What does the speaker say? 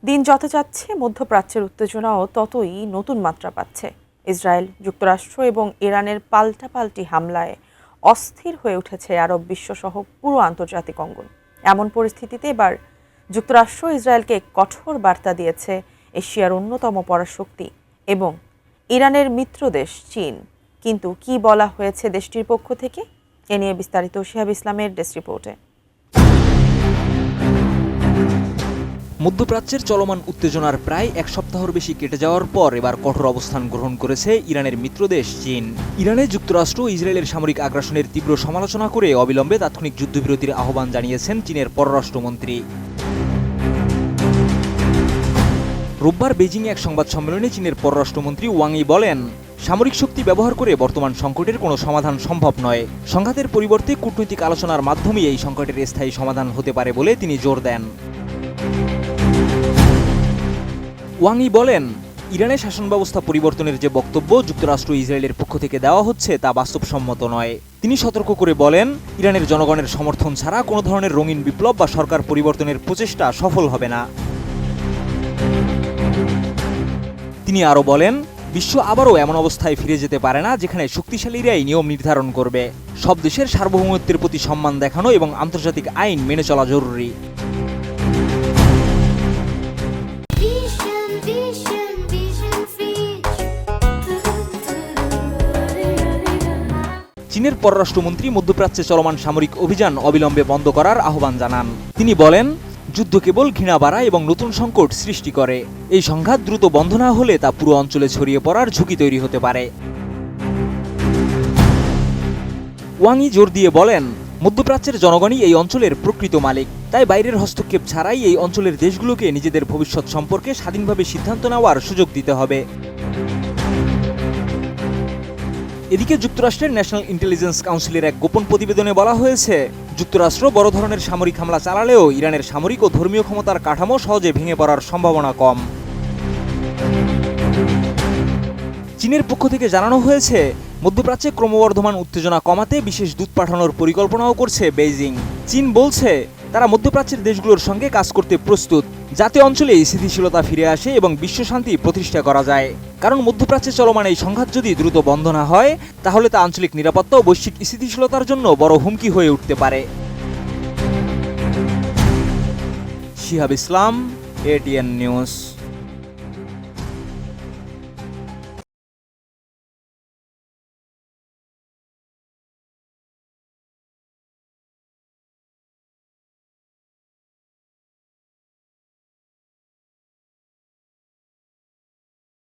দিন যত যাচ্ছে মধ্যপ্রাচ্যের উত্তেজনাও ততই নতুন মাত্রা পাচ্ছে। ইসরায়েল, যুক্তরাষ্ট্র এবং ইরানের পাল্টাপাল্টি হামলায় অস্থির হয়ে উঠেছে আরব বিশ্বসহ পুরো আন্তর্জাতিক অঙ্গন। এমন পরিস্থিতিতে এবার যুক্তরাষ্ট্র ইসরায়েলকে কঠোর বার্তা দিয়েছে এশিয়ার অন্যতম পরাশক্তি এবং ইরানের মিত্রদেশ চীন। কিন্তু কি বলা হয়েছে দেশটির পক্ষ থেকে, এ নিয়ে বিস্তারিত শিহাব ইসলামের ডেস্ক রিপোর্টে। মধ্যপ্রাচ্যের চলমান উত্তেজনার প্রায় এক সপ্তাহের বেশি কেটে যাওয়ার পর এবার কঠোর অবস্থান গ্রহণ করেছে ইরানের মিত্রদেশ চীন। ইরানে যুক্তরাষ্ট্র ইসরায়েলের সামরিক আগ্রাসনের তীব্র সমালোচনা করে অবিলম্বে তাৎক্ষণিক যুদ্ধবিরতির আহ্বান জানিয়েছেন চীনের পররাষ্ট্রমন্ত্রী। রোববার বেজিংয়ে এক সংবাদ সম্মেলনে চীনের পররাষ্ট্রমন্ত্রী ওয়াং ই বলেন, সামরিক শক্তি ব্যবহার করে বর্তমান সংকটের কোনো সমাধান সম্ভব নয়। সংঘাতের পরিবর্তে কূটনৈতিক আলোচনার মাধ্যমেই এই সংকটের স্থায়ী সমাধান হতে পারে বলে তিনি জোর দেন। ওয়াং ই বলেন, ইরানের শাসন ব্যবস্থা পরিবর্তনের যে বক্তব্য যুক্তরাষ্ট্র ইসরায়েলের পক্ষ থেকে দেওয়া হচ্ছে তা বাস্তবসম্মত নয়। তিনি সতর্ক করে বলেন, ইরানের জনগণের সমর্থন ছাড়া কোনো ধরনের রঙিন বিপ্লব বা সরকার পরিবর্তনের প্রচেষ্টা সফল হবে না। তিনি আরও বলেন, বিশ্ব আবারও এমন অবস্থায় ফিরে যেতে পারে না যেখানে শক্তিশালীরাই নিয়ম নির্ধারণ করবে। সব দেশের সার্বভৌমত্বের প্রতি সম্মান দেখানো এবং আন্তর্জাতিক আইন মেনে চলা জরুরি। চীনের পররাষ্ট্রমন্ত্রী মধ্যপ্রাচ্যে চলমান সামরিক অভিযান অবিলম্বে বন্ধ করার আহ্বান জানান। তিনি বলেন, যুদ্ধ কেবল ঘৃণা বাড়ায় এবং নতুন সংকট সৃষ্টি করে। এই সংঘাত দ্রুত বন্ধ না হলে তা পুরো অঞ্চলে ছড়িয়ে পড়ার ঝুঁকি তৈরি হতে পারে। ওয়াং ই জোর দিয়ে বলেন, মধ্যপ্রাচ্যের জনগণই এই অঞ্চলের প্রকৃত মালিক। তাই বাইরের হস্তক্ষেপ ছাড়াই এই অঞ্চলের দেশগুলোকে নিজেদের ভবিষ্যৎ সম্পর্কে স্বাধীনভাবে সিদ্ধান্ত নেওয়ার সুযোগ দিতে হবে। এদিকে যুক্তরাষ্ট্রের ন্যাশনাল ইন্টেলিজেন্স কাউন্সিলের এক গোপন প্রতিবেদনে বলা হয়েছে, যুক্তরাষ্ট্র বড় ধরনের সামরিক হামলা চালালেও ইরানের সামরিক ও ধর্মীয় ক্ষমতার কাঠামো সহজে ভেঙে পড়ার সম্ভাবনা কম। চীনের পক্ষ থেকে জানানো হয়েছে, মধ্যপ্রাচ্যে ক্রমবর্ধমান উত্তেজনা কমাতে বিশেষ দূত পাঠানোর পরিকল্পনাও করছে বেইজিং। চীন বলছে, তারা মধ্যপ্রাচ্যের দেশগুলোর সঙ্গে কাজ করতে প্রস্তুত, যাতে অঞ্চলে স্থিতিশীলতা ফিরে আসে এবং বিশ্বশান্তি প্রতিষ্ঠা করা যায়। কারণ মধ্যপ্রাচ্যে চলমান এই সংঘাত যদি দ্রুত বন্ধ না হয়, তাহলে তা আঞ্চলিক নিরাপত্তা ও বৈশ্বিক স্থিতিশীলতার জন্য বড় হুমকি হয়ে উঠতে পারে। শিহাব ইসলাম, এটিএন নিউজ।